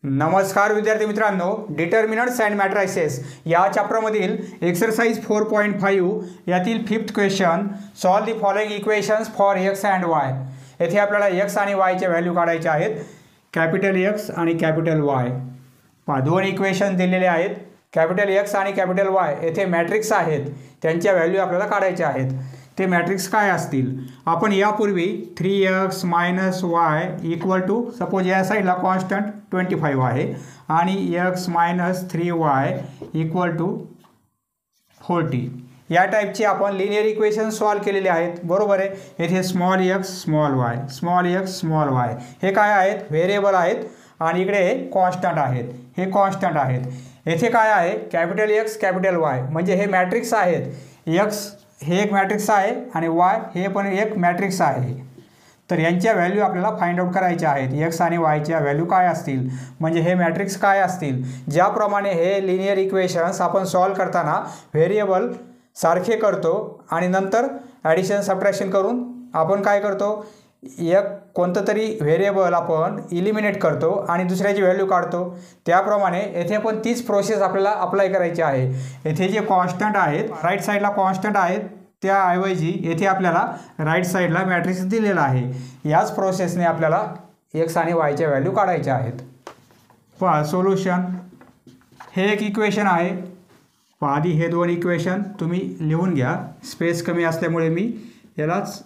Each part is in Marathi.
नमस्कार विद्यार्थी मित्रांनो, डिटर्मिनंट्स अँड मॅट्रायसेस या चॅप्टरमधील एक्सरसाइज 4.5 यातील fifth question solve the following equations for x and Y. येथे आपल्याला एक्स आणि वायचे व्हॅल्यू काढायचे आहेत, कॅपिटल एक्स आणि कॅपिटल वाय। पहा, दोन इक्वेशन दिलेले आहेत, कॅपिटल एक्स आणि कॅपिटल वाय येथे मॅट्रिक्स आहेत, त्यांच्या व्हॅल्यू आपल्याला काढायच्या आहेत। ते मॅट्रिक्स काय असतील? आपण यापूर्वी 3x - y equal to suppose या साईडला कॉन्स्टंट 25 आहे आणि x - 3y इक्वल टू 40 या टाईपची आपण लिनियर इक्वेशन सॉल्व केलेले आहेत, बरोबर आहे। येथे small x small y small x small y हे काय आहेत? व्हेरिएबल आहेत आणि इकडे कॉन्स्टंट आहेत, हे कॉन्स्टंट आहेत। येथे काय आहे? कॅपिटल x कॅपिटल y म्हणजे हे मॅट्रिक्स आहेत। x हे एक मॅट्रिक्स आहे आणि y हे पण एक मॅट्रिक्स आहे। तर यांच्या व्हॅल्यू आपल्याला फाइंड आउट करायच्या आहेत। x आणि y च्या व्हॅल्यू काय असतील, म्हणजे हे मॅट्रिक्स काय असतील। ज्याप्रमाणे हे लिनियर इक्वेशन्स आपण सॉल्व करताना व्हेरिएबल सारखे करतो आणि नंतर ॲडिशन सबट्रॅक्शन करून आपण काय करतो, एक कोणतं तरी व्हेरिएबल आपण इलिमिनेट करतो आणि दुसऱ्याची व्हॅल्यू काढतो, त्याप्रमाणे येथे पण तीच प्रोसेस आपल्याला अप्लाय करायची आहे। येथे जे कॉन्स्टंट आहेत, राईट साईडला कॉन्स्टंट आहेत, त्याऐवजी येथे आपल्याला राईट साईडला मॅट्रिक्स दिलेला आहे। याच प्रोसेसने आपल्याला एक्स आणि वायच्या व्हॅल्यू काढायच्या आहेत। पहा सोल्युशन, हे एक इक्वेशन आहे। पहा आधी हे दोन इक्वेशन तुम्ही लिहून घ्या, स्पेस कमी असल्यामुळे मी यालाच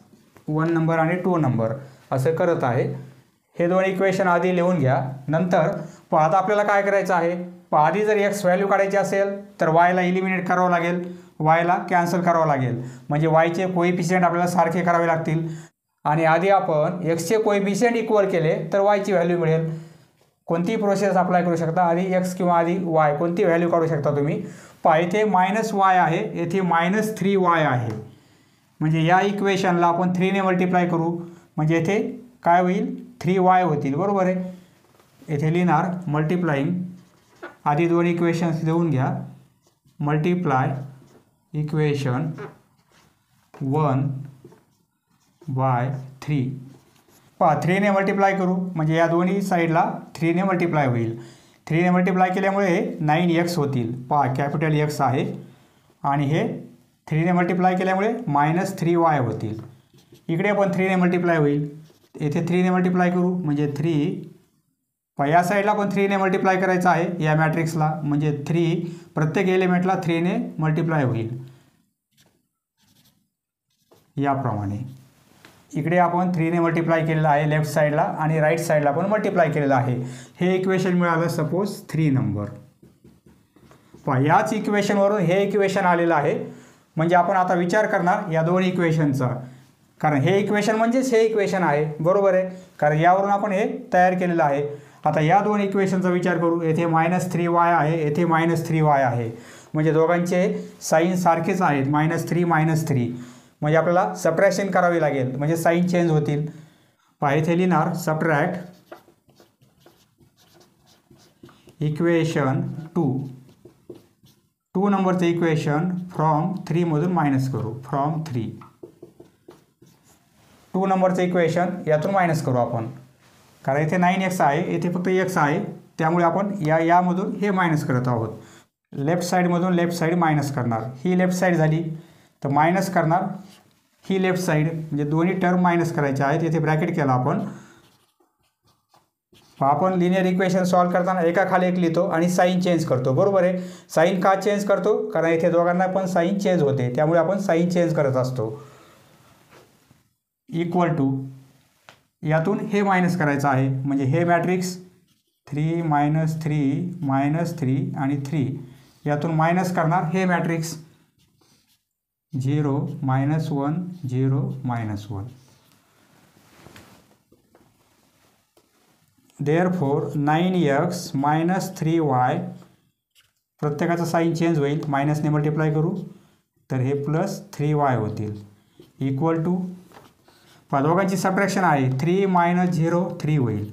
1 नंबर आणि 2 नंबर असं करत आहे। हे दोन इक्वेशन आधी लिहून घ्या। नंतर पहा आता आपल्याला काय करायचं आहे, पहा आधी जर एक्स व्हॅल्यू काढायची असेल तर वायला इलिमिनेट करावं लागेल, वायला कॅन्सल करावं लागेल, म्हणजे वायचे कोएफिशियंट आपल्याला सारखे करावे लागतील। आणि आधी आपण एक्सचे कोएफिशियंट इक्वल केले तर वायची व्हॅल्यू मिळेल। कोणतीही प्रोसेस अप्लाय करू शकता, आधी एक्स किंवा आधी वाय कोणती व्हॅल्यू काढू शकता तुम्ही। पहा इथे -y आहे, येथे -3y आहे, म्हणजे या इक्वेशनला आपण 3 ने मल्टिप्लाय करू, म्हणजे येथे काय होईल, 3y होतील, बरोबर आहे। येथे लिहिणार मल्टिप्लाइंग, आधी दोन इक्वेशन्स लिहून घ्या, मल्टिप्लाय इक्वेशन 1/3। पहा 3 ने मल्टिप्लाय करू म्हणजे या दोन्ही साईडला 3 ने मल्टिप्लाय होईल। 3 ने मल्टिप्लाय केल्यामुळे 9x होतील। पहा कॅपिटल x आहे आणि हे 3 ने मल्टिप्लाय केल्यामुळे -3y होतील। इकडे पण 3 ने मल्टिप्लाय होईल, येथे 3 ने मल्टिप्लाय करू म्हणजे 3। पहा या साईडला पण 3 ने मल्टिप्लाय करायचं आहे या मॅट्रिक्सला, म्हणजे 3 प्रत्येक एलिमेंटला 3 ने मल्टिप्लाय होईल याप्रमाणे। इकडे आपण 3 ने मल्टिप्लाय केलेलं आहे लेफ्ट साईडला आणि राईट साईडला पण मल्टिप्लाय केलेलं आहे। हे इक्वेशन मिळालं सपोज 3 नंबर। पहा याच इक्वेशनवरून हे इक्वेशन आलेलं आहे, म्हणजे आपण आता विचार करणार या दोन इक्वेशनचा, कारण हे इक्वेशन म्हणजेच हे इक्वेशन आहे, बरोबर आहे, कारण यावरून आपण हे तयार केलेलं आहे। आता या दोन इक्वेशनचा विचार करू, येथे -3y आहे, येथे -3y आहे, म्हणजे दोघांचे साईन सारखेच आहेत, -3 म्हणजे आपल्याला सबट्रॅक्शन करावी लागेल, म्हणजे साईन चेंज होतील। पहा इथे लिहिणार सबट्रॅक्ट इक्वेशन 2 नंबरचं इक्वेशन फ्रॉम 3 मधून मायनस करू, फ्रॉम 3 2 नंबरचं इक्वेशन यातून मायनस करू आपण, कारण इथे 9x आहे, येथे फक्त x आहे, त्यामुळे आपण यामधून हे मायनस करत आहोत। लेफ्ट साईडमधून लेफ्ट साईड मायनस करणार, ही लेफ्ट साईड झाली तर मायनस करणार ही लेफ्ट साईड, म्हणजे दोन्ही टर्म मायनस करायचे आहेत। येथे ब्रॅकेट केला आपण। आपण लिनियर इक्वेशन सॉल्व करताना एकाखाली एक लिहितो आणि साईन चेंज करतो, बरोबर आहे। साईन का चेंज करतो, कारण इथे दोघांना पण साईन चेंज होते, त्यामुळे आपण साईन चेंज करत असतो। इक्वल टू यातून हे मायनस करायचं आहे, म्हणजे हे मॅट्रिक्स 3 -3 आणि 3 यातून मायनस करणार हे मॅट्रिक्स 0 -1 0 -1। देअरफॉर 9x - 3y प्रत्येकाचा साईन चेंज होईल, मायनसने मल्टिप्लाय करू तर हे +3y होतील, इक्वल टू पहा दोघांची सबट्रॅक्शन आहे, 3 - 0 3 होईल,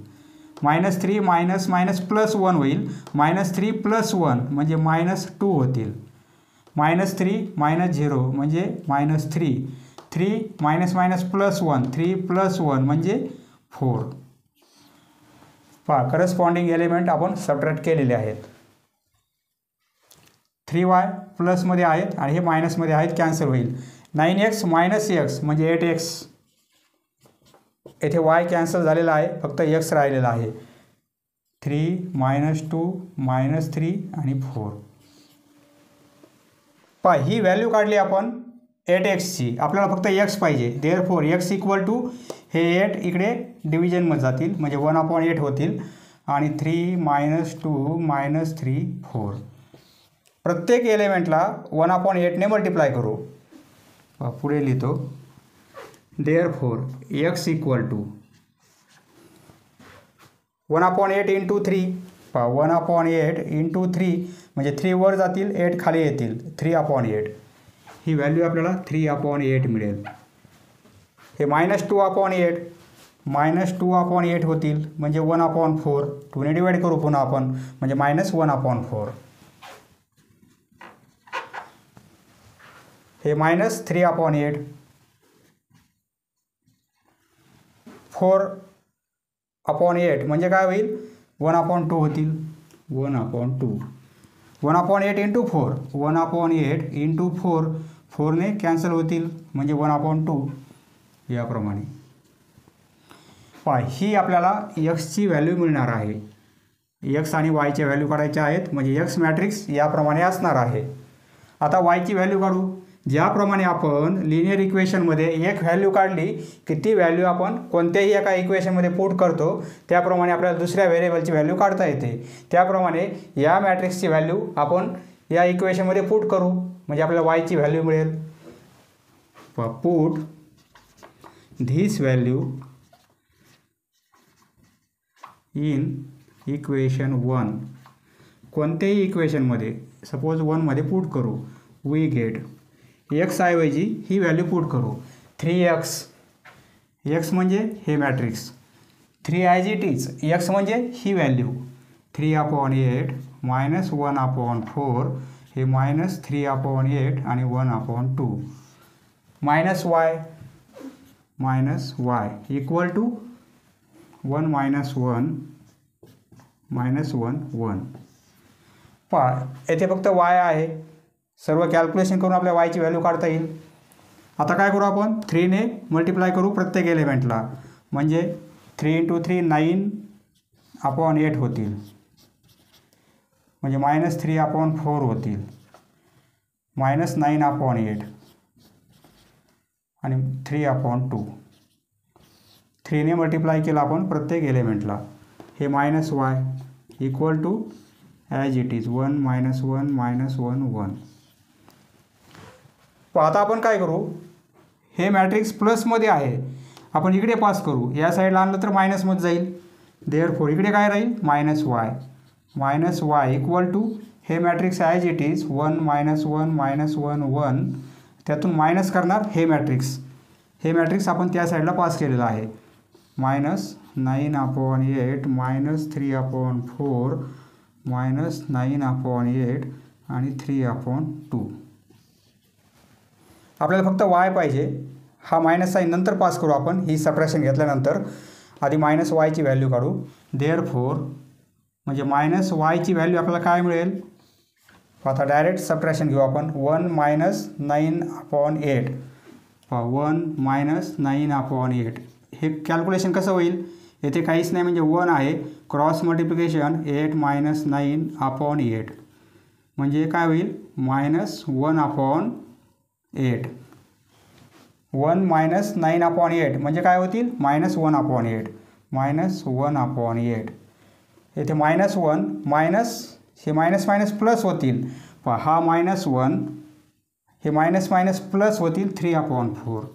-3 -+1 होईल, -3 +1 म्हणजे -2 होतील, -3 - 0 म्हणजे -3, 3 -+1 3 + 1 म्हणजे 4। पहा करस्पॉन्डिंग एलिमेंट आपण सबट्रॅक्ट केलेले आहेत. 3y प्लसमध्ये आहेत आणि हे मायनसमध्ये आहेत, कॅन्सल होईल. 9x मायनस x म्हणजे 8x. येथे y कॅन्सल झालेला आहे, फक्त x राहिलेला आहे. 3 - 2 -3 आणि 4. पहा ही व्हॅल्यू काढली आपण 8xची, आपल्याला फक्त x पाहिजे. देअरफॉर x इक्वल टू हे 8 इकडे डिव्हिजनमध्ये जातील म्हणजे 1/8 होतील आणि 3 - 2 -3 4. प्रत्येक एलिमेंटला 1/8ने मल्टिप्लाय करू. पुढे लिहितो. Therefore x equal to 1/8 into 3. 1/8 into 3 म्हणजे 3 वर जातील, 8 खाली येतील. 3/8 ही व्हॅल्यू आपल्याला 3/8 मिळेल. हे -2/8 -2/8 होतील म्हणजे 1/4. 2ने डिवाइड करू पुन्हा आपण म्हणजे -1/4. हे -3/8. 4/8 म्हणजे काय होईल 1/2 होतील. 1/2 1/8 इंटू 4. 1/8 इंटू 4. 4ने कॅन्सल होतील म्हणजे 1/2 याप्रमाणे. पहा ही आपल्याला एक्सची व्हॅल्यू मिळणार आहे. एक्स आणि वायच्या व्हॅल्यू काढायच्या आहेत म्हणजे एक्स मॅट्रिक्स याप्रमाणे असणार आहे. आता वायची व्हॅल्यू काढू. ज्याप्रमाणे आपण लिनियर इक्वेशनमध्ये एक व्हॅल्यू काढली की ती व्हॅल्यू आपण कोणत्याही एका इक्वेशनमध्ये पुट करतो त्याप्रमाणे आपल्याला दुसऱ्या व्हेरिएबलची व्हॅल्यू काढता येते. त्याप्रमाणे या मॅट्रिक्सची व्हॅल्यू आपण या इक्वेशनमध्ये पुट करू म्हणजे आपल्याला वायची व्हॅल्यू मिळेल. Put this value in equation 1. कोणत्याही इक्वेशनमध्ये सपोज 1मध्ये पुट करू. वी गेट x ऐवजी ही व्हॅल्यू पुट करू 3x. x म्हणजे हे matrix. 3 as it is. x म्हणजे ही व्हॅल्यू 3/8 -1/4 हे -3/8 आणि 1/2 -y इक्वल टू 1 -1 1. पहा येथे फक्त y आहे. सर्व कॅल्क्युलेशन करून आपल्या वायची व्हॅल्यू काढता येईल. आता काय करू आपण 3ने मल्टिप्लाय करू प्रत्येक एलिमेंटला म्हणजे 3 × 3 9/8 होतील म्हणजे -3/4 होतील -9/8 आणि 3/2. 3ने मल्टिप्लाय केलं आपण प्रत्येक एलिमेंटला. हे -y equal to as it is 1 -1 -1 1. आता आपण काय करू. हे मॅट्रिक्स प्लसमध्ये आहे, आपण इकडे पास करू. या साईडला आणलं तर मायनसमध्ये जाईल. देअरफॉर इकडे काय राहील -y इक्वल टू हे मॅट्रिक्स ॲज इट इज 1 -1 -1 1. त्यातून मायनस करणार हे मॅट्रिक्स. हे मॅट्रिक्स आपण त्या साईडला पास केलेलं आहे. -9/8 -3/4 -9/8 आणि 3/2. आपल्याला फक्त y पाहिजे. हा मायनस साईन नंतर पास करू आपण. ही सबट्रॅक्शन घेतल्यानंतर आधी -yची व्हॅल्यू काढू. देअरफॉर म्हणजे -yची व्हॅल्यू आपल्याला काय मिळेल. आता डायरेक्ट सबट्रॅक्शन घेऊ आपण. 1 -9/8 1 -9/8. हे कॅल्क्युलेशन कसं होईल. येथे काहीच नाही म्हणजे 1 आहे. क्रॉस मल्टिप्लिकेशन 8 - 9/8 म्हणजे काय होईल -1/8. 1 - 9/8 म्हणजे काय होतील -1/8 -1/8. येथे -1 मायनस हे मायनस मायनस प्लस होतील. पहा हा -1 हे मायनस मायनस प्लस होतील 3/4.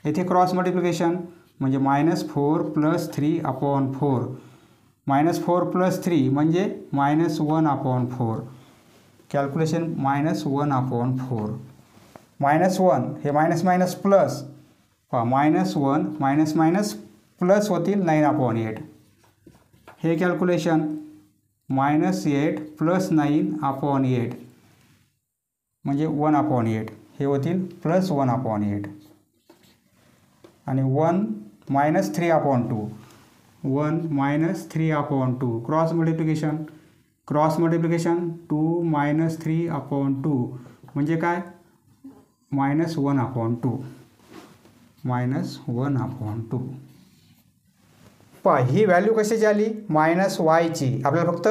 येथे क्रॉस मल्टिप्लिकेशन म्हणजे -4 + 3/4 -4 + 3 म्हणजे -1/4. कॅल्क्युलेशन -1/4. -1 हे मायनस मायनस प्लस. पहा -1 मायनस मायनस प्लस होतील 9/8. हे कॅल्क्युलेशन -8 + 9/8 म्हणजे 1/8. हे होतील +1/8 आणि 1 - 3/2 1 मायनस 3/2 क्रॉस मल्टिप्लिकेशन 2 मायनस 3/2 म्हणजे काय -1/2 -1/2. पहा ही व्हॅल्यू कशाची आली मायनस वायची. आपल्याला फक्त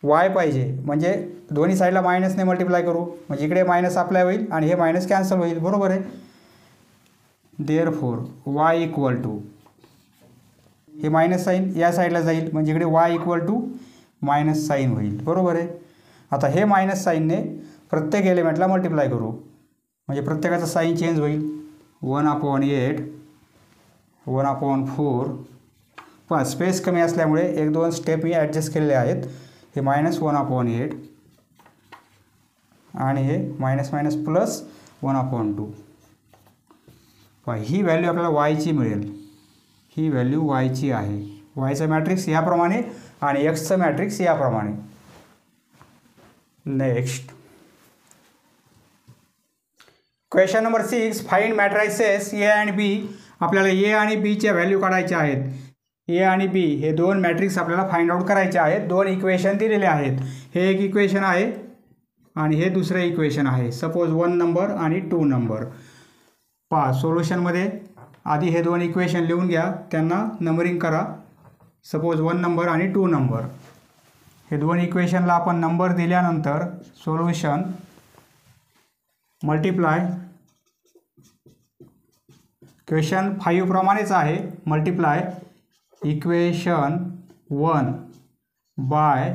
वाय पाहिजे म्हणजे दोन्ही साईडला मायनसने मल्टिप्लाय करू म्हणजे इकडे मायनस अप्लाय होईल आणि हे मायनस कॅन्सल होईल बरोबर आहे. देअरफॉर वाय इक्वल टू हे मायनस साईन या साईडला जाईल म्हणजे इकडे Y equal to minus sign होईल बरोबर आहे. आता हे मायनस साईनने प्रत्येक एलिमेंटला मल्टिप्लाय करू म्हणजे प्रत्येकाचा साईन चेंज होईल. 1/8 1/4 पण स्पेस कमी असल्यामुळे 1-2 स्टेप मी ॲडजस्ट केलेले आहेत. हे -1/8 आणि हे मायनस प्लस 1/2. ही व्हॅल्यू आपल्याला वायची मिळेल. ही व्हॅल्यू वायची आहे. वायचा मॅट्रिक्स याप्रमाणे आणि एक्सचं मॅट्रिक्स याप्रमाणे. Next question number 6 find matrices A and B. आपल्याला ए आणि बीच्या व्हॅल्यू काढायच्या आहेत. ए आणि बी हे दोन मॅट्रिक्स आपल्याला फाइंड आउट करायचे आहेत. दोन इक्वेशन दिलेले आहेत. हे एक इक्वेशन आहे आणि हे दुसरं इक्वेशन आहे. सपोज 1 नंबर आणि 2 नंबर. पहा सोल्युशनमध्ये आधी हे दोन इक्वेशन लिहून घ्या त्यांना नंबरिंग करा. सपोज 1 नंबर आणि 2 नंबर हे दोन इक्वेशनला आपण नंबर दिल्यानंतर सोल्युशन मल्टिप्लाय क्वेश्चन 5 प्रमाणेच आहे. मल्टिप्लाय इक्वेशन 1 बाय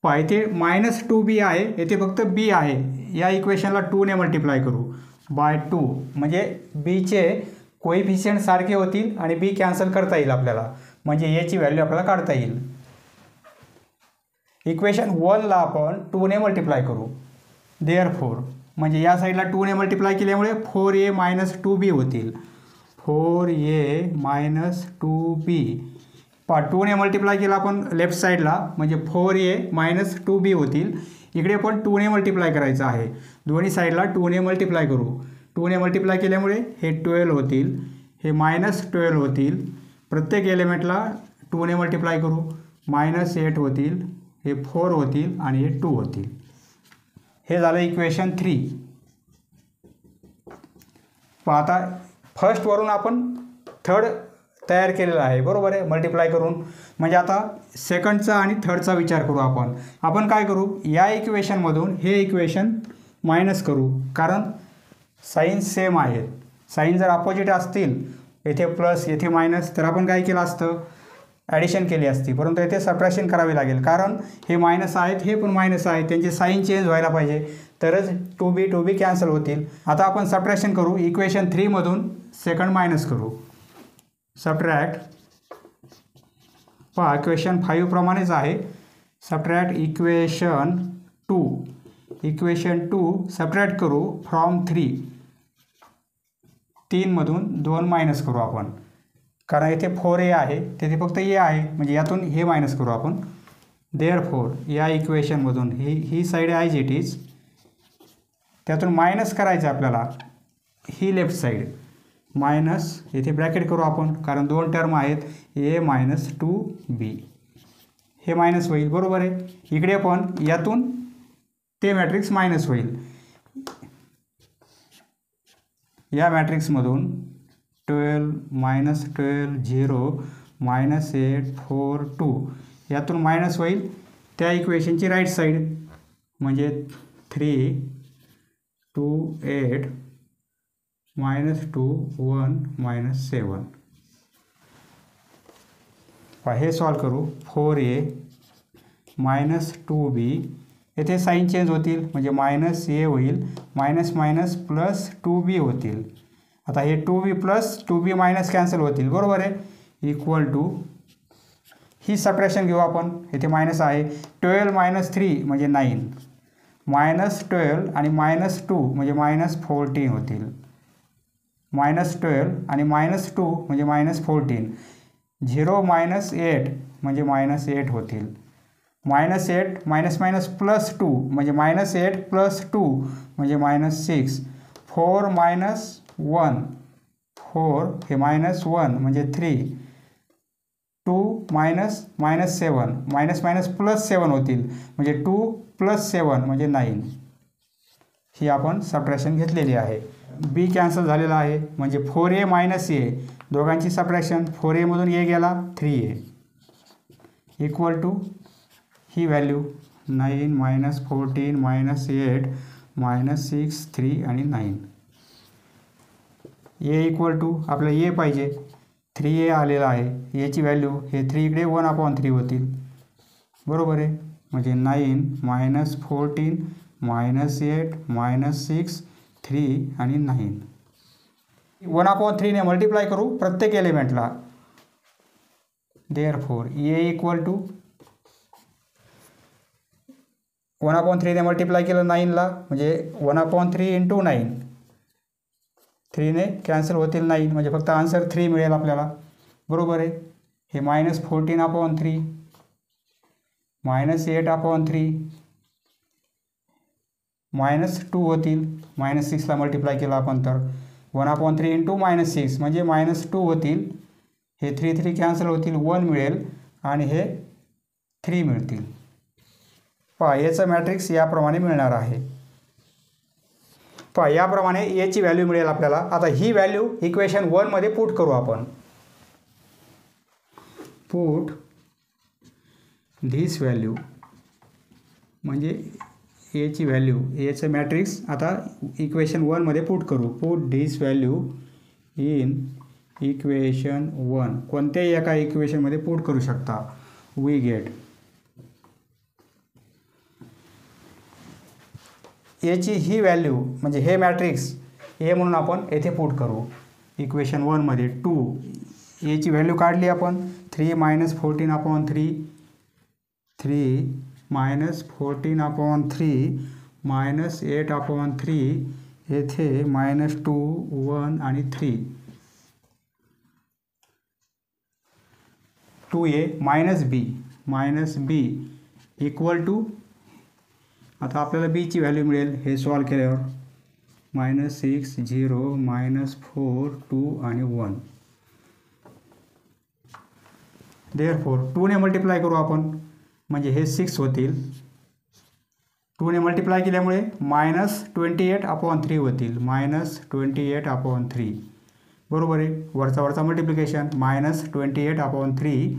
इथे -2b आहे येथे फक्त b आहे. या इक्वेशनला 2 ने मल्टिप्लाय करू बाय 2 म्हणजे बीचे कोइफिशियंट सारखे होतील आणि बी कॅन्सल करता येईल आपल्याला म्हणजे याची व्हॅल्यू आपल्याला काढता येईल. इक्वेशन 1ला आपण 2 ने मल्टिप्लाय करू. देअरफॉर म्हणजे या साईडला 2 ने मल्टिप्लाय केल्यामुळे 4a - 2b होतील. 4a - 2b 2 ने मल्टिप्लाय केला आपण लेफ्ट साईडला म्हणजे 4a - 2b होतील. इकडे पण 2 ने मल्टिप्लाय करायचं आहे. दोन्ही साईडला 2 ने मल्टिप्लाय करू. 2 ने मल्टिप्लाय केल्यामुळे हे 12 होतील. हे -12 होतील. प्रत्येक एलिमेंटला 2 ने मल्टिप्लाय करू. -8 होतील. हे 4 होतील आणि हे 2 होतील. हे झालं इक्वेशन 3. आता फर्स्टवरून आपण थर्ड तयार केलेला आहे बरोबर आहे मल्टिप्लाय करून. म्हणजे आता सेकंडचा आणि थर्डचा विचार करू आपण. आपण काय करू या इक्वेशनमधून हे इक्वेशन मायनस करू कारण साईन सेम आहेत. साईन जर अपोजिट असतील येथे प्लस येथे मायनस तर आपण काय केलं असतं ॲडिशन केली असती. परंतु येथे सबट्रॅक्शन करावी लागेल कारण हे मायनस आहेत हे पण मायनस आहेत त्यांचे साईन चेंज व्हायला पाहिजे तरच 2b कॅन्सल होतील. आता आपण सबट्रॅक्शन करू. इक्वेशन 3 मधून सेकंड मायनस करू. सबट्रॅक्ट पहा इक्वेशन 5 प्रमाणेच आहे. सबट्रॅक्ट इक्वेशन 2 सबट्रॅक्ट करू फ्रॉम 3 मधून 2 मायनस करू आपण कारण इथे 4a आहे तिथे फक्त a आहे म्हणजे यातून हे मायनस करू आपण. देअरफॉर या इक्वेशनमधून ही साईड ॲज इट इज त्यातून मायनस करायचं आपल्याला ही लेफ्ट साईड मायनस इथे ब्रॅकेट करू आपण कारण 2 टर्म आहेत a - 2b हे मायनस होईल बरोबर आहे. इकडे पण यातून ते मॅट्रिक्स मायनस होईल. या मॅट्रिक्समधून 12 -12 0 -8 4 2 यातून मायनस होईल त्या इक्वेशनची राईट साईड म्हणजे 3 2 8 -2 1 -7. हे सॉल्व करू. 4a - 2b येथे साईन चेंज होतील म्हणजे -a होईल प्लस 2b होतील. आता हे 2b plus 2b minus cancel होतील बरोबर आहे. इक्वल टू ही सबट्रॅक्शन घेऊ आपण. येथे मायनस आहे. 12 - 3 म्हणजे 9 -12 आणि -2 म्हणजे -14 होतील. -12 आणि -2 म्हणजे -14. 0 - 8 म्हणजे -8 होतील. -8 प्लस 2 म्हणजे -8 प्लस 2 म्हणजे -6. 4 - 1 4 हे -1 म्हणजे 3 2 minus minus 7 minus minus plus 7 होतील म्हणजे 2 प्लस 7 म्हणजे 9. ही आपण सबट्रॅक्शन घेतलेली आहे. बी कॅन्सल झालेला आहे म्हणजे 4a मायनस ए दोघांची सबट्रॅक्शन 4a मधून ए गेला 3a इक्वल टू ही व्हॅल्यू 9 मायनस 14 मायनस 8 मायनस 6 3 आणि 9. ए इक्वल टू आपल्याला ए पाहिजे 3a आलेला आहे. एची व्हॅल्यू हे 3 इकडे 1/3 होतील बरोबर आहे. म्हणजे 9 मायनस 14 मायनस 8 मायनस 6 3 आणि 9. 1/3 ने मल्टिप्लाय करू प्रत्येक एलिमेंटला. देअरफॉर ए इक्वल टू 1/3 ने मल्टिप्लाय केलं 9ला म्हणजे 1/3 इंटू 9. 3 ने कॅन्सल होतील 9 म्हणजे फक्त आन्सर 3 मिळेल आपल्याला बरोबर आहे. हे मायनस 14/3 मायनस 8/3 मायनस 2 होतील. मायनस 6ला मल्टिप्लाय केला आपण तर 1/3 इंटू मायनस 6 म्हणजे मायनस 2 होतील. हे 3 3 कॅन्सल होतील 1 मिळेल आणि हे 3 मिळतील. पहा याचं मॅट्रिक्स याप्रमाणे मिळणार आहे. पहा याप्रमाणे एची व्हॅल्यू मिळेल आपल्याला. आता ही व्हॅल्यू इक्वेशन 1 मध्ये पुट करू आपण. पुट धिस व्हॅल्यू म्हणजे एची व्हॅल्यू एचं मॅट्रिक्स आता इक्वेशन 1 मध्ये पुट करू. Put this value in equation 1 कोणत्याही एका इक्वेशनमध्ये पुट करू शकता. वी गेट एची ही व्हॅल्यू म्हणजे हे मॅट्रिक्स ए म्हणून आपण येथे पुट करू. इक्वेशन 1 मध्ये 2 एची व्हॅल्यू काढली आपण 3 मायनस 14/3 3 मायनस 14/3 मायनस 8/3 येथे मायनस 2 1 आणि 3 2a minus B equal to आता आपल्याला बीची व्हॅल्यू मिळेल हे सॉल्व केल्यावर मायनस 6 0 मायनस 4 2 आणि 1. देअरफॉर 2 ने मल्टिप्लाय करू आपण म्हणजे हे 6 होतील. 2 ने मल्टिप्लाय केल्यामुळे मायनस 28/3 होतील मायनस 28/3 बरोबर आहे. वरचा मल्टिप्लिकेशन मायनस 28/3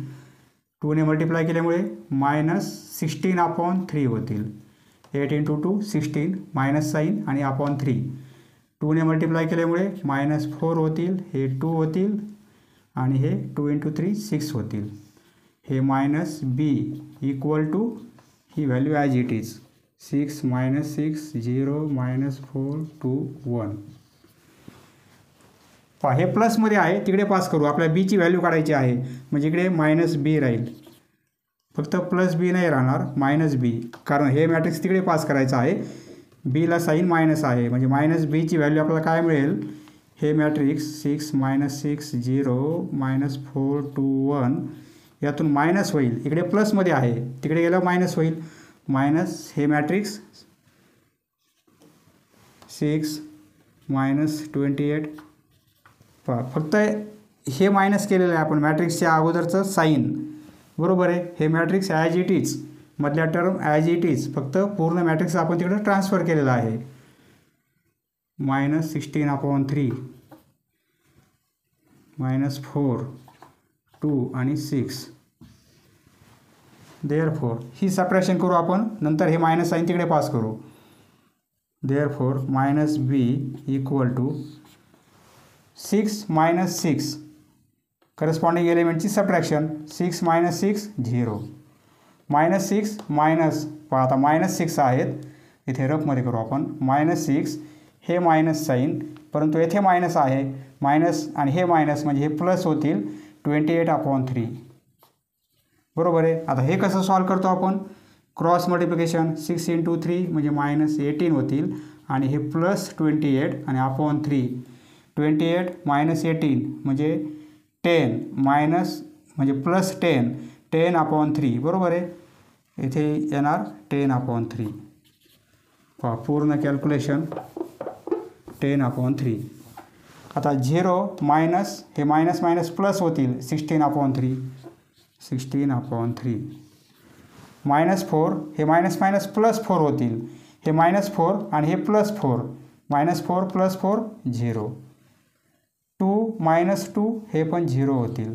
2 ने मल्टिप्लाय केल्यामुळे मायनस 16/3 होतील. 8 इंटू 2 16 मायनस साईन आणि (3) 2 ने मल्टिप्लाय केल्यामुळे मायनस 4 होतील. हे 2 होतील आणि हे 2 इंटू 3 6 होतील. हे मायनस बी इक्वल टू ही value as it is 6 minus 6 0 minus 4 2 1. पहा हे प्लसमध्ये आहे तिकडे पास करू. आपल्याला बीची व्हॅल्यू काढायची आहे म्हणजे इकडे मायनस बी राहील. फक्त प्लस बी नाही राहणार मायनस बी कारण हे मॅट्रिक्स तिकडे पास करायचं आहे. बीला साईन मायनस आहे म्हणजे मायनस बीची व्हॅल्यू आपल्याला काय मिळेल. हे मॅट्रिक्स 6 मायनस 6 0 मायनस 4 2 1 यातून मायनस होईल. इकडे प्लसमध्ये आहे तिकडे गेल्यावर मायनस होईल. मायनस हे मॅट्रिक्स 6 मायनस 28 फक्त हे मायनस केलेलं आहे आपण मॅट्रिक्सच्या अगोदरचं साईन बरोबर आहे. हे मॅट्रिक्स ॲज इट इज मधल्या टर्म ॲज इट इज फक्त पूर्ण मॅट्रिक्स आपण तिकडे ट्रान्सफर केलेला आहे. मायनस 16/3 मायनस 4 2 आणि 6. देअरफॉर ही सबट्रॅक्शन करू आपण नंतर हे मायनस साईन तिकडे पास करू. Therefore minus B equal to 6 minus 6 corresponding एलिमेंटची सबट्रॅक्शन 6 मायनस 6 0 मायनस 6 मायनस पहा आता मायनस 6 आहेत इथे रफमध्ये करू आपण मायनस 6 हे मायनस साईन परंतु येथे मायनस आहे मायनस आणि हे मायनस म्हणजे हे प्लस होतील 28/3 बरोबर आहे. आता हे कसं सॉल्व करतो आपण क्रॉस मल्टिप्लिकेशन 6 इंटू 3 म्हणजे मायनस 18 होतील आणि हे प्लस 28 आणि (3) 28 मायनस 18 म्हणजे 10 मायनस म्हणजे प्लस 10 10/3 बरोबर आहे. इथे येणार 10/3 पहा पूर्ण कॅल्क्युलेशन 10/3. आता 0 मायनस हे मायनस मायनस प्लस होतील 16/3 16/3 -4 हे मायनस मायनस प्लस 4 होतील, हे -4 आणि हे +4, -4 + 4 0, 2 - 2 हे पण 0 होतील,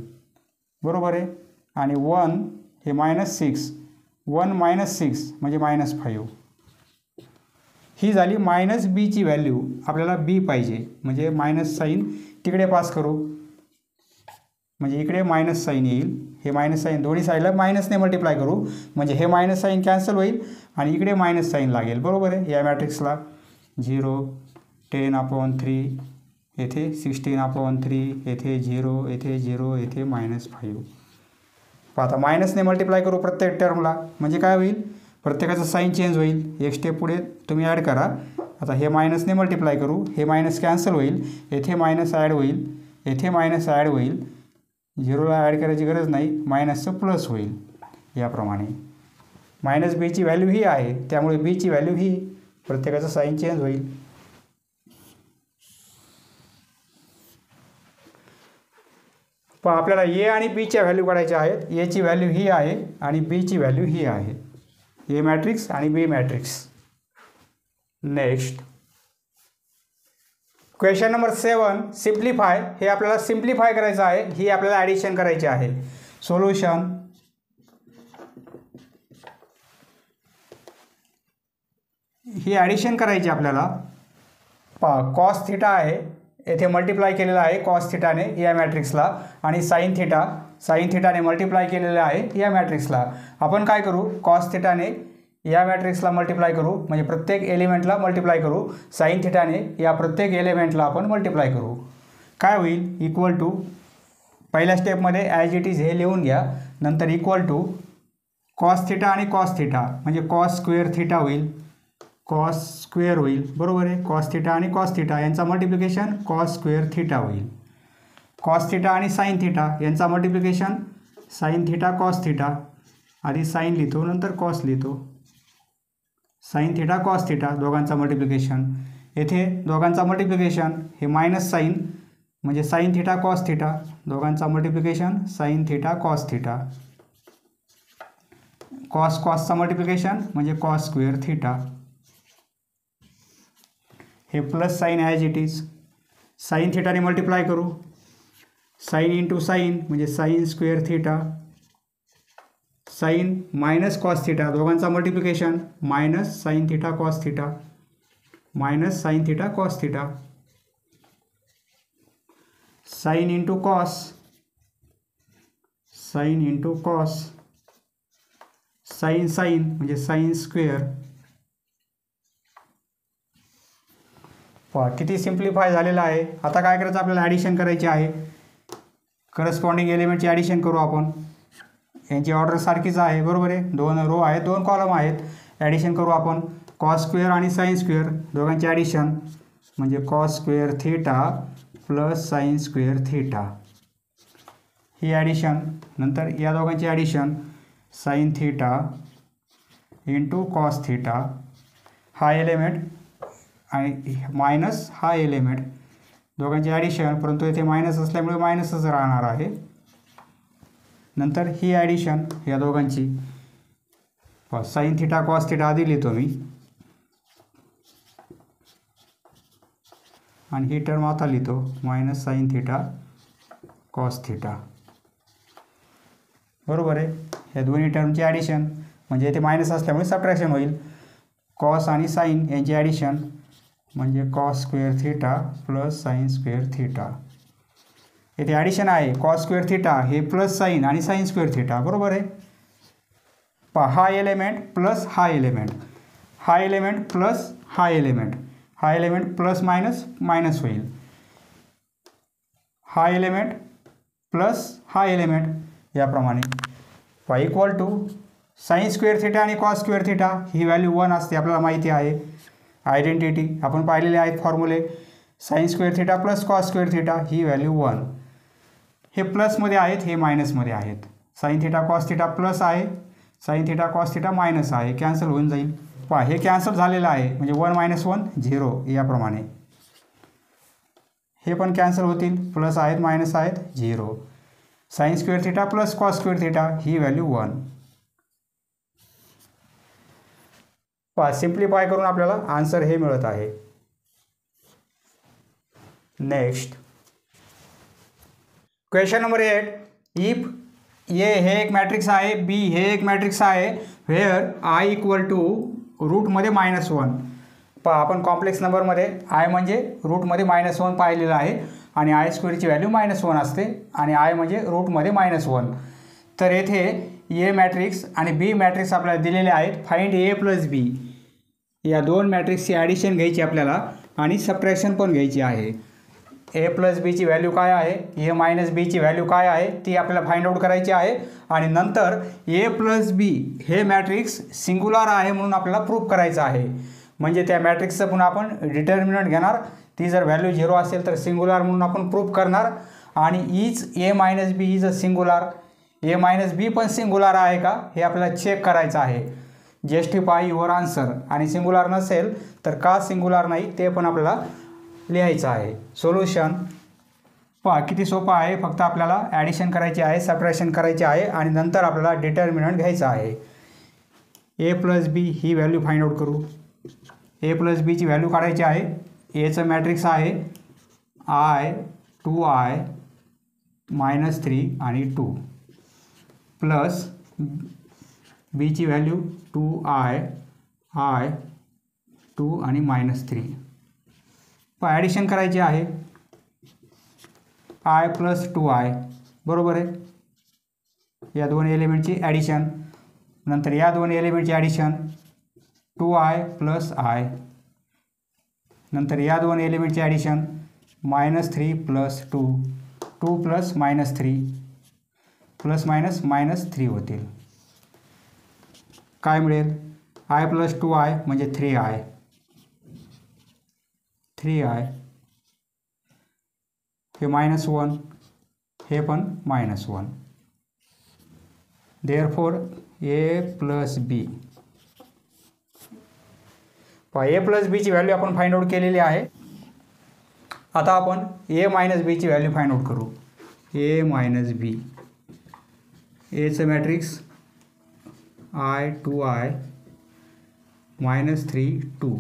बरोबर आहे. आणि 1 हे -6, 1 - 6 म्हणजे -5. ही झाली -bची व्हॅल्यू. आपल्याला b पाहिजे, म्हणजे मायनस साईन तिकडे पास करू, म्हणजे इकडे मायनस साईन येईल, हे मायनस साईन दोन्ही साईडला मायनसने मल्टिप्लाय करू, म्हणजे हे मायनस साईन कॅन्सल होईल आणि इकडे मायनस साईन लागेल, बरोबर आहे. या मॅट्रिक्सला 0, 10/3, येथे 16/3, येथे 0, येथे 0, येथे -5. आता मायनसने मल्टिप्लाय करू प्रत्येक टर्मला, म्हणजे काय होईल, प्रत्येकाचा साईन चेंज होईल. एक स्टेप पुढे तुम्ही ॲड करा. आता हे मायनसने मल्टिप्लाय करू, हे मायनस कॅन्सल होईल, येथे मायनस ॲड होईल, येथे मायनस ॲड होईल, 0ला ॲड करायची गरज नाही, मायनसचं प्लस होईल. याप्रमाणे -bची व्हॅल्यू ही आहे, त्यामुळे bची व्हॅल्यू ही, प्रत्येकाचा साईन चेंज होईल. पण आपल्याला a आणि bच्या व्हॅल्यू काढायच्या आहेत. aची व्हॅल्यू ही आहे आणि bची व्हॅल्यू ही आहे. a मॅट्रिक्स आणि b matrix. Next question number 7, simplify. हे आपल्याला सिम्प्लिफाय करायचं आहे, ही आपल्याला ॲडिशन करायची आहे. सोल्युशन ही ॲडिशन करायची आपल्याला. कॉस थिटा आहे, येथे मल्टिप्लाय केलेला आहे कॉस थिटाने या मॅट्रिक्सला, आणि साईन थिटाने मल्टिप्लाय केलेलं आहे या मॅट्रिक्सला. आपण काय करू, कॉस थिटाने या मॅट्रिक्सला मल्टिप्लाय करू, म्हणजे प्रत्येक एलिमेंटला मल्टिप्लाय करू. साईन थिटाने या प्रत्येक एलिमेंटला आपण मल्टिप्लाय करू. काय होईल, इक्वल टू, पहिल्या स्टेपमध्ये ॲज इट इज हे लिहून घ्या, नंतर इक्वल टू कॉस थिटा आणि कॉस थिटा, म्हणजे कॉस स्क्वेअर थिटा होईल, कॉस स्क्वेअर होईल, बरोबर आहे. कॉस थिटा आणि कॉस थिटा यांचा मल्टिप्लिकेशन कॉस स्क्वेअर थिटा होईल. कॉस थिटा आणि साईन थिटा यांचा multiplication sine theta cos theta. आधी साईन लिहितो, नंतर कॉस लिहितो. साईन थिटा कॉस थिटा दोघांचा मल्टिप्लिकेशन. येथे दोघांचा मल्टिप्लिकेशन हे मायनस साईन, म्हणजे साईन थिटा कॉस थिटा, दोघांचा multiplication sine theta cos theta. Cos कॉसचा मल्टिप्लिकेशन म्हणजे कॉस स्क्वेअर थिटा. हे plus sine as it is. Sine थिटाने मल्टिप्लाय करू, साईन इंटू साईन म्हणजे sine square theta. Sine minus cos theta, दोघांचा multiplication minus sine theta cos theta, minus sine theta cos theta. Sine into cos, sine into cos. Sine sine म्हणजे साईन स्क्वेअर. किती सिम्प्लिफाय झालेलं आहे. आता काय करायचं, आपल्याला ॲडिशन करायची आहे. करस्पॉन्डिंग एलिमेंटची ॲडिशन करू आपण. यांची ऑर्डर सारखीच आहे, बरोबर आहे. 2 रो आहेत, 2 कॉलम आहेत. ॲडिशन करू आपण. कॉस स्क्वेअर आणि साईन स्क्वेअर दोघांचे ॲडिशन म्हणजे cos square theta plus sine square theta, ही ॲडिशन. नंतर या दोघांची addition sine theta into cos theta, हा एलिमेंट आणि मायनस हा एलिमेंट, दोघांचे ॲडिशन, परंतु येथे मायनस असल्यामुळे मायनसच राहणार आहे. नंतर ही ॲडिशन या दोघांची, साईन थिटा कॉस थिटा आधी लिहितो मी, आणि ही टर्म आता लिहितो minus sine theta cos theta, बरोबर आहे. या दोन्ही टर्मची ॲडिशन म्हणजे येथे मायनस असल्यामुळे सबट्रॅक्शन होईल. कॉस आणि साईन यांची ॲडिशन म्हणजे cos square theta plus sine square theta. येथे ॲडिशन आहे कॉस स्क्वेअर थिटा हे प्लस साईन आणि साईन स्क्वेअर थिटा, बरोबर आहे. हा एलिमेंट प्लस हा एलिमेंट, हा एलिमेंट प्लस हा एलिमेंट, हा एलिमेंट प्लस मायनस मायनस होईल. हा एलिमेंट प्लस हा एलिमेंट, याप्रमाणे equal to sine square theta आणि कॉस स्क्वेअर थिटा ही व्हॅल्यू 1 असते, आपल्याला माहिती आहे. आयडेंटिटी आपण पाहिलेले आहेत फॉर्म्युले. Sine square theta plus cos square theta ही व्हॅल्यू 1. हे प्लसमध्ये आहेत, हे मायनसमध्ये आहेत. Sine theta cos theta plus आहे, sine theta cos theta minus आहे, कॅन्सल होऊन जाईल. हे कॅन्सल झालेलं आहे, म्हणजे 1 - 1 0, याप्रमाणे हे पण कॅन्सल होतील. प्लस आहेत मायनस आहेत 0. Sine square theta plus cos square theta ही व्हॅल्यू 1. पहा सिम्प्लिफाय करून आपल्याला आन्सर हे मिळत आहे. Next question number 8. If A हे एक मॅट्रिक्स आहे, बी हे एक मॅट्रिक्स आहे, व्हेअर आय इक्वल टू रूटमध्ये -1. पहा आपण कॉम्प्लेक्स नंबरमध्ये आय म्हणजे रूटमध्ये -1 पाहिलेलं आहे आणि आय स्क्वेअरची व्हॅल्यू -1 असते आणि आय म्हणजे रूटमध्ये -1. तर येथे ए मॅट्रिक्स आणि बी मॅट्रिक्स आपल्याला दिलेले आहेत. फाइंड ए प्लस बी. या दोन मॅट्रिक्सची ॲडिशन घ्यायची आपल्याला आणि सबट्रॅक्शन पण घ्यायची आहे. ए प्लस बीची व्हॅल्यू काय आहे, ए मायनस बीची व्हॅल्यू काय आहे ती आपल्याला फाइंड आउट करायची आहे आणि नंतर ए प्लस बी हे मॅट्रिक्स सिंग्युलर आहे म्हणून आपल्याला प्रूफ करायचं आहे. म्हणजे त्या मॅट्रिक्सचं पुन्हा आपण डिटर्मिनंट घेणार, ती जर व्हॅल्यू 0 असेल तर सिंग्युलर म्हणून आपण प्रूफ करणार आणि is A minus B is a singular. A minus B पण सिंग्युलर आहे का हे आपल्याला चेक करायचं आहे. Justify your answer. आणि सिंग्युलर नसेल तर का सिंग्युलर नाही ते पण आपल्याला लिहायचं आहे. सोल्युशन पहा किती सोपं आहे. फक्त आपल्याला ॲडिशन करायची आहे, सबट्रॅक्शन करायची आहे आणि नंतर आपल्याला डिटर्मिनंट घ्यायचं आहे. ए प्लस बी ही व्हॅल्यू फाइंड आउट करू. ए प्लस बीची व्हॅल्यू काढायची आहे. एचं मॅट्रिक्स आहे आय 2i -3 आणि 2 प्लस बीची व्हॅल्यू 2i 2 आणि -3. ॲडिशन करायची आहे. आय प्लस 2i बरोबर आहे. या दोन एलिमेंटची ॲडिशन. नंतर या दोन एलिमेंटची ॲडिशन 2i प्लस i. नंतर या दोन एलिमेंटची ॲडिशन -3 प्लस 2 2 प्लस -3 प्लस -3 होतील. काय मिळेल, i प्लस 2i म्हणजे 3i हे -1 हे पण -1. Therefore A plus B. A plus बीची व्हॅल्यू आपण फाइंड आउट केलेली आहे. आता आपण ए मायनस बीची व्हॅल्यू फाइंड आउट करू. ए मायनस बी. एचं मॅट्रिक्स आय 2i -3 2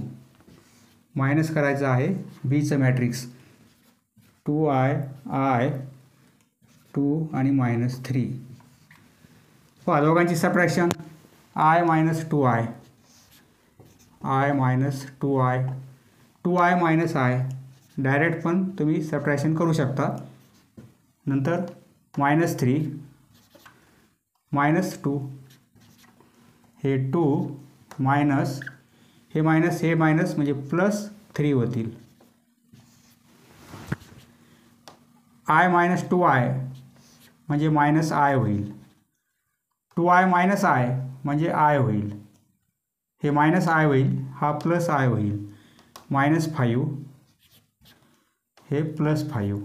मायनस करायचं आहे बीचं मॅट्रिक्स 2i 2 आणि -3. पहा दोघांची subtraction i - 2i 2i -i direct पण तुम्ही सबट्रॅक्शन करू शकता. नंतर -3 -2 हे 2 मायनस हे मायनस म्हणजे +3 होतील. i - 2i म्हणजे -i होईल. 2i - i म्हणजे i होईल. हे -i होईल, हा +i होईल. -5 हे +5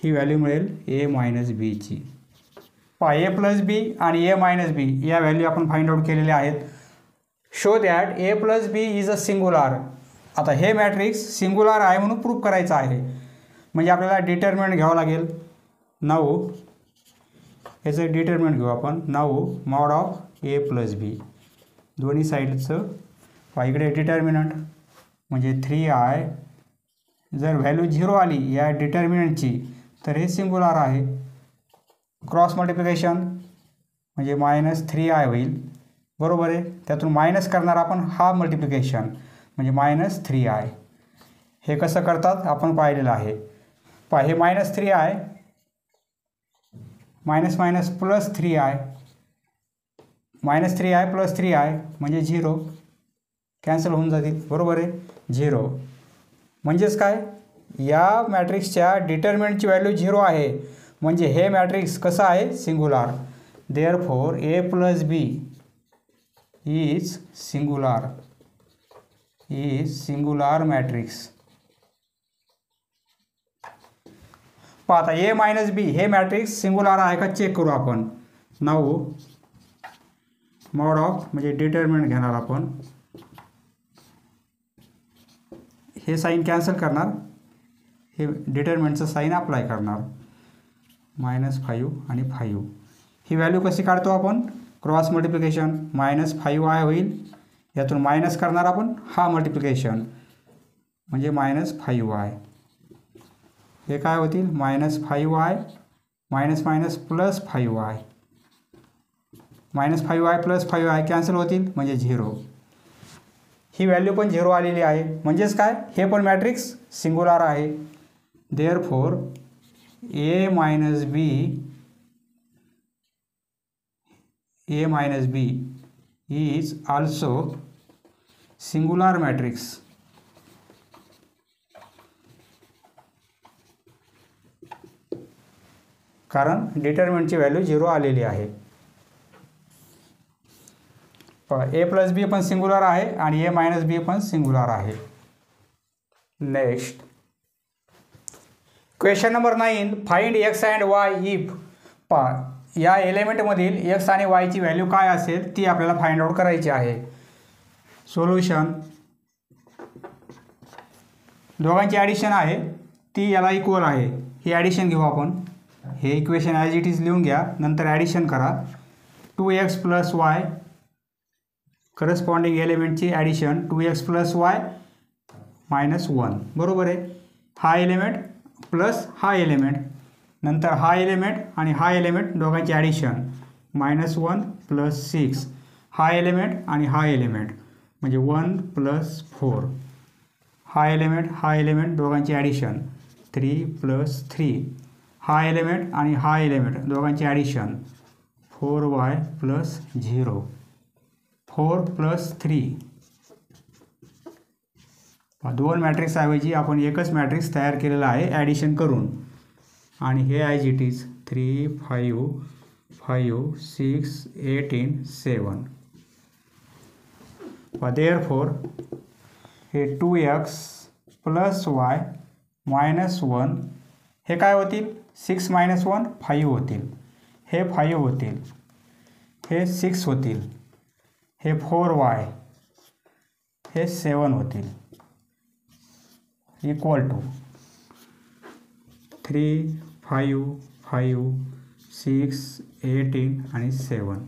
ही व्हॅल्यू मिळेल ए मायनस बीची. पहा ए प्लस बी आणि ए मायनस बी या व्हॅल्यू आपण फाइंड आउट केलेल्या आहेत. Show that A plus B is a singular. आता हे मॅट्रिक्स सिंग्युलर आहे म्हणून प्रूफ करायचं आहे. म्हणजे आपल्याला डिटर्मिनंट घ्यावं लागेल. 9 याचं डिटर्मिनंट घेऊ आपण. 9 मॉड ऑफ ए प्लस बी दोन्ही साईडचं इकडे डिटर्मिनंट म्हणजे 3i. जर व्हॅल्यू 0 आली या डिटर्मिनंटची तर हे सिंग्युलर आहे. क्रॉस मल्टिप्लिकेशन म्हणजे -3i होईल बरोबर आहे. त्यातून मायनस करणार आपण हा मल्टिप्लिकेशन म्हणजे -3i. हे कसं करतात आपण पाहिलेलं आहे. पहा हे -3i minus plus 3i -3i plus 3i म्हणजे 0 कॅन्सल होऊन जातील बरोबर आहे 0. म्हणजेच काय, या मॅट्रिक्सच्या डिटर्मिनंटची व्हॅल्यू 0 आहे म्हणजे हे मॅट्रिक्स कसं आहे, singular. Therefore A plus B is singular matrix. पहा आता ए मायनस बी हे मॅट्रिक्स सिंग्युलर आहे का चेक करू आपण. 9 मॉड ऑफ म्हणजे डिटर्मिनंट घेणार आपण. हे साईन कॅन्सल करणार, हे डिटर्मिनंटचं साईन अप्लाय करणार. -5 आणि 5. ही व्हॅल्यू कशी काढतो आपण? Cross multiplication. -5y होईल, यातून मायनस करणार आपण हा मल्टिप्लिकेशन म्हणजे -5y. हे काय होतील? -5y minus minus plus 5y. -5y plus 5y cancel होतील म्हणजे 0. ही व्हॅल्यू पण 0 आलेली आहे. म्हणजेच काय? हे पण मॅट्रिक्स सिंग्युलर आहे. Therefore A minus B is also singular matrix. कारण डिटर्मिनंटची व्हॅल्यू 0 आलेली आहे. A प्लस बी पण सिंग्युलर आहे आणि A मायनस बी पण सिंग्युलर आहे. Next question number 9. Find x and y if. या एलिमेंटमधील x आणि y ची व्हॅल्यू काय असेल ती आपल्याला फाइंड आउट करायची आहे. सोल्युशन. दोघांची ॲडिशन आहे ती याला इक्वल आहे. ही ॲडिशन घेऊ आपण. हे इक्वेशन ॲज इट इज लिहून घ्या, नंतर ॲडिशन करा. 2x प्लस y करस्पॉन्डिंग एलिमेंटची addition 2x plus y minus 1. बरोबर आहे. हा एलिमेंट प्लस हा एलिमेंट, नंतर हा एलिमेंट आणि हा एलिमेंट दोघांची ॲडिशन -1 प्लस 6. हा एलिमेंट आणि हा एलिमेंट म्हणजे 1 प्लस 4. हा एलिमेंट दोघांची ॲडिशन 3 प्लस 3. हा एलिमेंट आणि हा एलिमेंट दोघांची ॲडिशन 4y प्लस 0. 4 प्लस 3. दोन मॅट्रिक्सऐवजी आपण एकच मॅट्रिक्स तयार केलेला आहे ॲडिशन करून. आणि हे ॲज इट इज 3 5 5 6 18 7. देअरफॉर हे 2x प्लस y मायनस 1 हे काय होतील? 6 मायनस 1 5 होतील. हे 5 होतील. हे 6 होतील. हे 4y हे 7 होतील. इक्वल टू 3 5 5 6 18 आणि 7.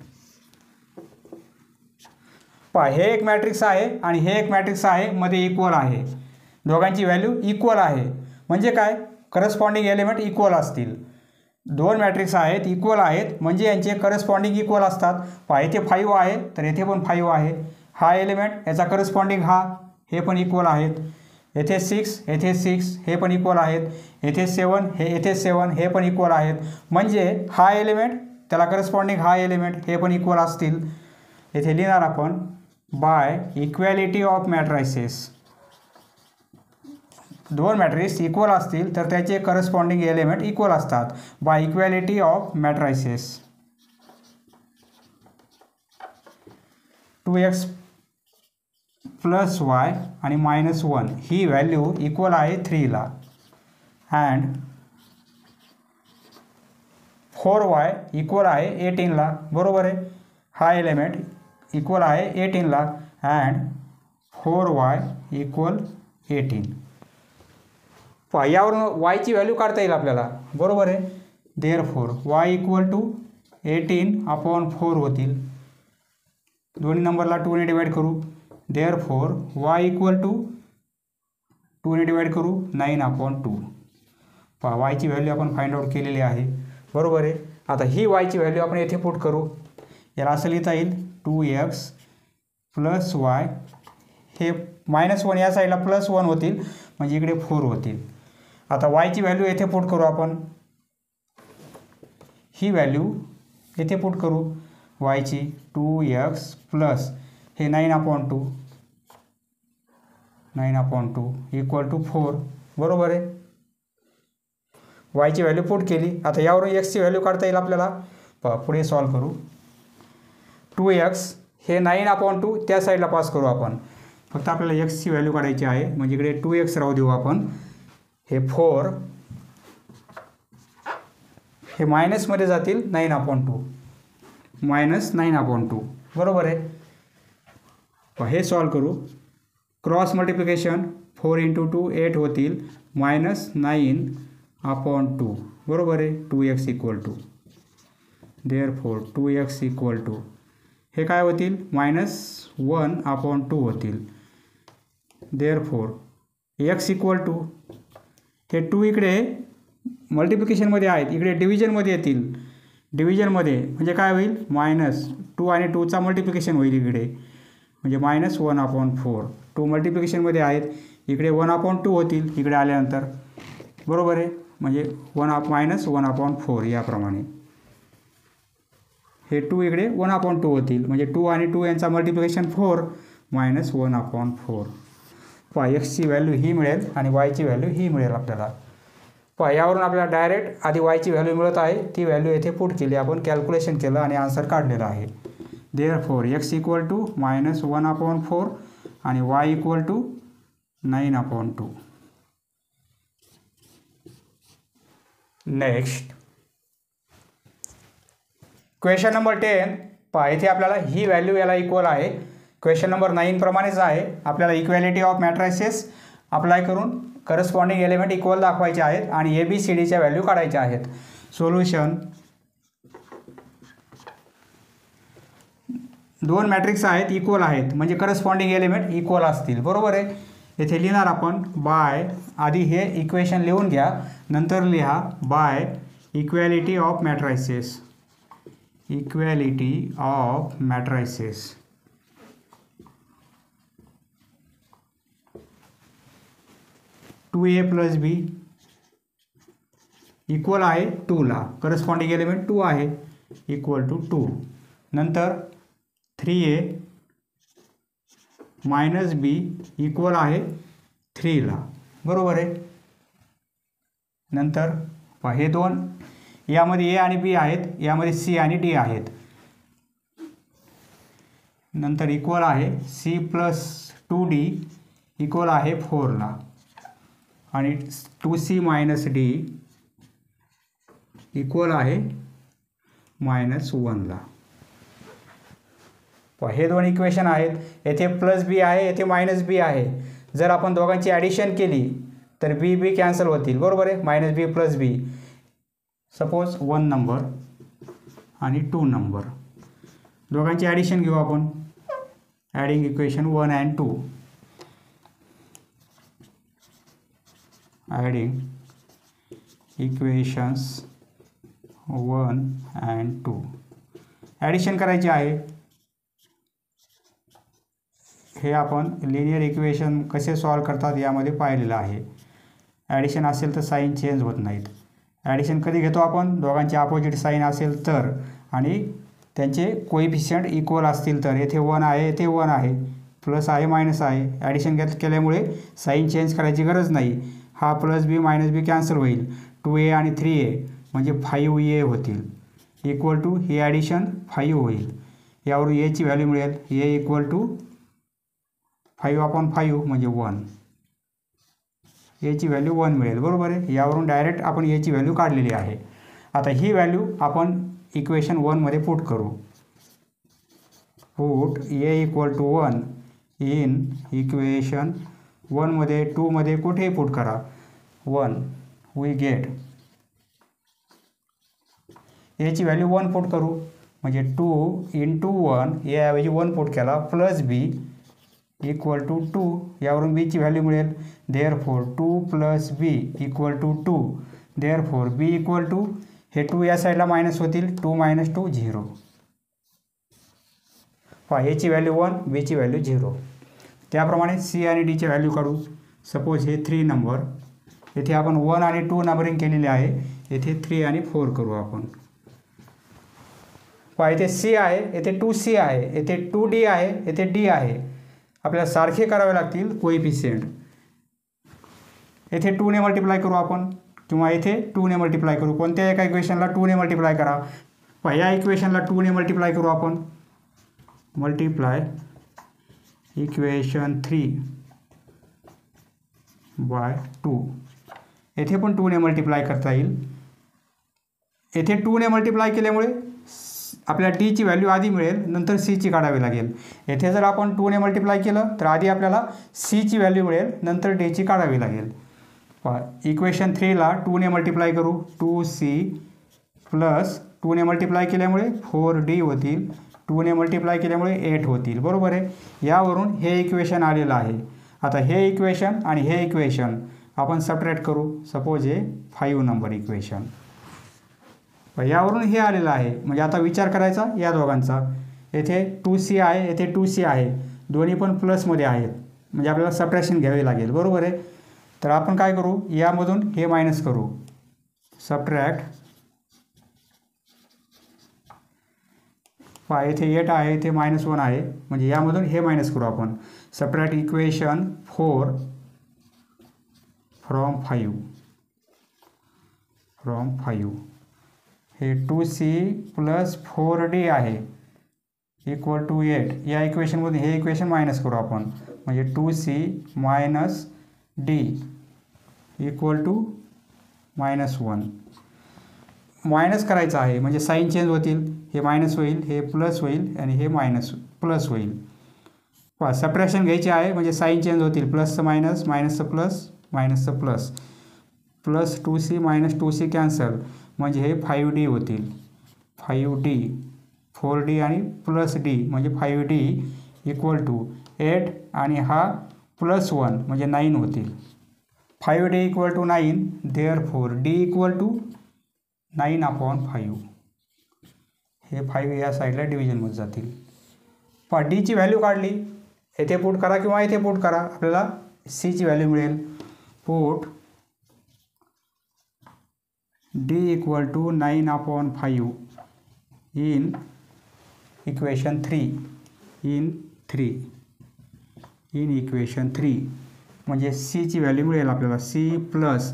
हे एक मॅट्रिक्स आहे आणि हे एक मॅट्रिक्स आहे, मध्ये इक्वल आहे. दोघांची व्हॅल्यू इक्वल आहे म्हणजे काय? करस्पॉन्डिंग एलिमेंट इक्वल असतील. दोन मॅट्रिक्स आहेत इक्वल आहेत म्हणजे यांचे करस्पॉन्डिंग इक्वल असतात. येथे 5 आहे तर येथे पण 5 आहे. हा एलिमेंट याचा करस्पॉन्डिंग हा, हे पण इक्वल आहेत. येथे 6 येथे 6 हे पण इक्वल आहेत. येथे 7 येथे 7 हे पण इक्वल आहेत. म्हणजे हा एलिमेंट त्याला करस्पॉन्डिंग हा एलिमेंट हे पण इक्वल असतील. येथे लिहिणार आपण बाय इक्वॅलिटी ऑफ मॅट्रायसेस. दोन मॅट्रिक्स इक्वल असतील तर त्याचे करस्पॉन्डिंग एलिमेंट इक्वल असतात. By equality of matrices 2x plus y आणि -1 ही व्हॅल्यू इक्वल आहे 3 ला. अँड 4y इक्वल आहे 18 ला. बरोबर आहे. हा एलिमेंट इक्वल आहे 18 ला अँड 4y इक्वल 18. यावरून y ची व्हॅल्यू काढता येईल आपल्याला. बरोबर आहे. देअरफॉर y इक्वल टू 18/4 होतील. दोन्ही नंबरला 2 ने डिवाइड करू. देअरफॉर y इक्वल टू 2 ने डिवाइड करू 9/2. y ची व्हॅल्यू आपण फाइंड आउट केलेली आहे. बरोबर आहे. आता ही y ची व्हॅल्यू आपण येथे पुट करू. याला असं लिहिता येईल 2x प्लस y हे -1 या साईडला +1 होतील म्हणजे इकडे 4 होतील. आता y ची व्हॅल्यू येथे पुट करू आपण. ही व्हॅल्यू येथे पुट करू y ची 2x प्लस हे 9/2 इक्वल टू 4. बरोबर आहे. y ची व्हॅल्यू पुट केली. आता यावरून x ची व्हॅल्यू काढता येईल आपल्याला. पुढे सॉल्व करू. 2x हे 9/2 त्या साईडला पास करू आपण. फक्त आपल्याला x ची व्हॅल्यू काढायची आहे म्हणजे इकडे 2x राहू देऊ आपण. हे 4 हे मायनसमध्ये जातील 9/2 -9/2. बरोबर आहे. हे सॉल्व करू. क्रॉस मल्टिप्लिकेशन 4 × 2 8 होतील -9 अपॉन 2 बरोबर आहे. 2x equal to therefore 2x equal to हे काय होतील -1 अपॉन 2 होतील. देअरफोर x इक्वल टू हे 2 इकडे मल्टिप्लिकेशनमध्ये आहेत, इकडे डिव्हिजनमध्ये येतील. डिव्हिजनमध्ये म्हणजे काय होईल -2 आणि 2चा मल्टिप्लिकेशन होईल इकडे म्हणजे -1/4. 2 मल्टिप्लिकेशनमध्ये आहेत, इकडे 1/2 होतील इकडे आल्यानंतर बरोबर आहे. म्हणजे -1/4 याप्रमाणे हे 2 इकडे 1/2 होतील म्हणजे 2 आणि 2 यांचा मल्टिप्लिकेशन 4 -1/4. पहा एक्सची व्हॅल्यू ही मिळेल आणि वायची व्हॅल्यू ही मिळेल आपल्याला. पहा यावरून आपल्याला डायरेक्ट आधी वायची व्हॅल्यू मिळत आहे, ती व्हॅल्यू येथे पुट केली, आपण कॅल्क्युलेशन केलं आणि आन्सर काढलेला आहे. देअरफोर x इक्वल टू -1/4 आणि y equal to 9/2. Next question number 10. पहा इथे आपल्याला ही व्हॅल्यू याला इक्वल आहे. क्वेश्चन नंबर 9 प्रमाणेच आहे. आपल्याला इक्वॅलिटी ऑफ मॅट्रायसेस अप्लाय करून करस्पॉन्डिंग एलिमेंट इक्वल दाखवायचे आहेत आणि ABCDच्या व्हॅल्यू काढायच्या आहेत. सोल्युशन 2 मॅट्रिक्स आहेत इक्वल आहेत म्हणजे करस्पॉन्डिंग एलिमेंट इक्वल असतील बरोबर आहे. येथे लिहिणार आपण बाय, आधी हे इक्वेशन लिहून घ्या, नंतर लिहा by equality of matrices. Equality of matrices 2a + b equal आहे 2ला, करस्पॉन्डिंग एलिमेंट 2 आहे इक्वल टू 2. नंतर 3a - b इक्वल आहे 3ला बरोबर आहे. नंतर हे 2 यामध्ये a आणि b आहेत, यामध्ये c आणि d आहेत. नंतर इक्वल आहे c + 2d इक्वल आहे 4ला आणि 2c - d इक्वल आहे -1ला. हे 2 इक्वेशन आहेत. येथे +b आहे, येथे -b आहे. जर आपण दोघांची ॲडिशन केली तर b कॅन्सल होतील बरोबर आहे. -b + b सपोज 1 नंबर आणि 2 नंबर, दोघांची ॲडिशन घेऊ आपण. Adding equation 1 and 2. Adding equations 1 and 2 addition करायची आहे. हे आपण लिनियर इक्वेशन कसे सॉल्व करतात यामध्ये पाहिलेलं आहे. ॲडिशन असेल तर साईन चेंज होत नाहीत. ॲडिशन कधी घेतो आपण, दोघांचे अपोजिट साईन असेल तर आणि त्यांचे कोइफिशियंट इक्वल असतील तर. येथे 1 आहे, येथे 1 आहे, प्लस आहे मायनस आहे. ॲडिशन केल्यामुळे साईन चेंज करायची गरज नाही. हा +b - b कॅन्सल होईल. 2a आणि 3a म्हणजे 5a होतील इक्वल टू ही ॲडिशन 5 होईल. यावरून aची व्हॅल्यू मिळेल a इक्वल टू 5/5 म्हणजे 1. aची व्हॅल्यू 1 मिळेल बरोबर आहे. यावरून डायरेक्ट आपण aची व्हॅल्यू काढलेली आहे. आता ही व्हॅल्यू आपण इक्वेशन 1 मध्ये पुट करू. Put a equal to 1 in equation 1 मध्ये, 2 मध्ये कुठेही पुट करा 1. वी गेट aची व्हॅल्यू 1 पुट करू म्हणजे 2 × 1 याऐवजी 1 पुट केला +b इक्वल टू 2. यावरून b ची व्हॅल्यू मिळेल. Therefore 2 + b equal to 2. Therefore b equal to हे 2 या साईडला मायनस होतील, 2 - 2 0. पहा aची व्हॅल्यू 1, b ची व्हॅल्यू 0. त्याप्रमाणे c आणि d ची व्हॅल्यू काढू. सपोज हे 3 नंबर, येथे आपण 1 आणि 2 नंबरिंग केलेले आहे, येथे 3 आणि 4 करू आपण. पहा येथे c आहे, येथे 2c आहे, येथे 2d आहे, येथे d आहे. आपल्याला सारखे करावे लागतील कोइफिशियंट. येथे 2 ने मल्टिप्लाय करू आपण किंवा येथे 2 ने मल्टिप्लाय करू. कोणत्या एका इक्वेशनला 2 ने मल्टिप्लाय करा. पहिल्या इक्वेशनला 2 ने मल्टिप्लाय करू आपण. Multiply equation 3/2. येथे पण 2 ने मल्टिप्लाय करता येईल. येथे 2 ने मल्टिप्लाय केल्यामुळे आपल्याला d ची व्हॅल्यू आधी मिळेल, नंतर c ची काढावी लागेल. येथे जर आपण 2 ने मल्टिप्लाय केलं तर आधी आपल्याला c ची व्हॅल्यू मिळेल, नंतर d ची काढावी लागेल. इक्वेशन 3ला 2ने मल्टिप्लाय करू, 2c प्लस 2ने मल्टिप्लाय केल्यामुळे 4d होतील, 2ने मल्टिप्लाय केल्यामुळे 8 होतील, बरोबर आहे. यावरून हे इक्वेशन आलेलं आहे. आता हे इक्वेशन आणि हे इक्वेशन आपण सबट्रॅक्ट करू. सपोज हे 5 नंबर इक्वेशन, यावरून हे आलेलं आहे. म्हणजे आता विचार करायचा या दोघांचा. येथे 2c आहे, येथे 2c आहे, दोन्ही पण प्लसमध्ये आहेत, म्हणजे आपल्याला सबट्रॅक्शन घ्यावे लागेल, बरोबर आहे. तर आपण काय करू, यामधून हे मायनस करू, सबट्रॅक्ट. येथे 8 आहे, इथे -1 आहे, म्हणजे यामधून हे मायनस करू आपण. Subtract equation 4 from 5. हे 2c प्लस 4d आहे इक्वल टू 8. या इक्वेशनमधून हे इक्वेशन मायनस करू आपण, म्हणजे 2c minus d equal to -1. Minus करायचं आहे म्हणजे साईन चेंज होतील, हे मायनस होईल, हे प्लस होईल आणि हे प्लस होईल. सबट्रॅक्शन घ्यायचे आहे म्हणजे साईन चेंज होतील, प्लसचं मायनस, मायनसचं प्लस, मायनसचं plus, plus 2c minus 2c cancel, म्हणजे हे 5d होतील, 5d, 4d आणि प्लस d म्हणजे 5d इक्वल टू 8 आणि हा +1 म्हणजे 9 होतील. 5d equal to 9, therefore d equal to 9/5. हे 5 या साईडला डिव्हिजनमध्ये जातील. d ची व्हॅल्यू काढली, येथे पुट करा किंवा येथे पुट करा, आपल्याला c ची व्हॅल्यू मिळेल. Put d equal to 9/5 in equation 3, in equation 3, म्हणजे c ची व्हॅल्यू मिळेल आपल्याला c प्लस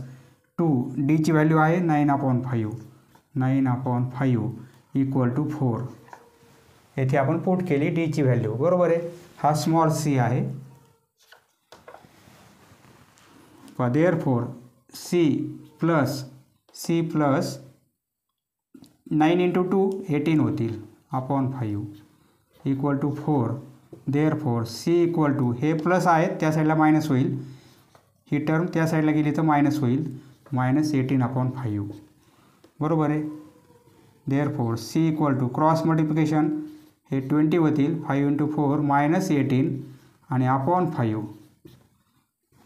2, d ची व्हॅल्यू आहे 9/5 इक्वल टू 4. येथे आपण पुट केली d ची व्हॅल्यू, बरोबर आहे. हा स्मॉल c आहे. देअरफॉर c प्लस 9 × 2 18 होतील /5 equal to 4. Therefore c equal to, हे प्लस आहेत त्या साईडला मायनस होईल, ही टर्म त्या साईडला गेली तर मायनस होईल, -18/5, बरोबर आहे. Therefore c equal to cross multiplication, हे 20 होतील, 5 × 4 -18 आणि /5.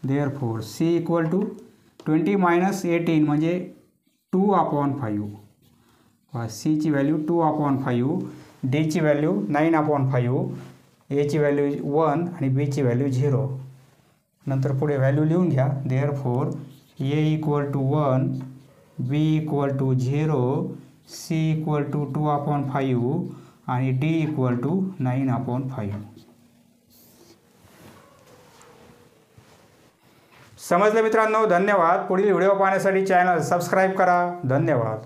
देअरफॉर c इक्वल टू 20 - 18 म्हणजे 2/5. c ची व्हॅल्यू 2/5, d ची व्हॅल्यू 9/5, a ची व्हॅल्यू 1 आणि b ची व्हॅल्यू 0. नंतर पुढे व्हॅल्यू लिहून घ्या. Therefore a equal to 1, b equal to 0, c equal to 2/5 आणि d इक्वल टू 9/5. समजलं मित्रांनो? धन्यवाद. पुढील व्हिडिओ पाहण्यासाठी चॅनल सबस्क्राईब करा. धन्यवाद.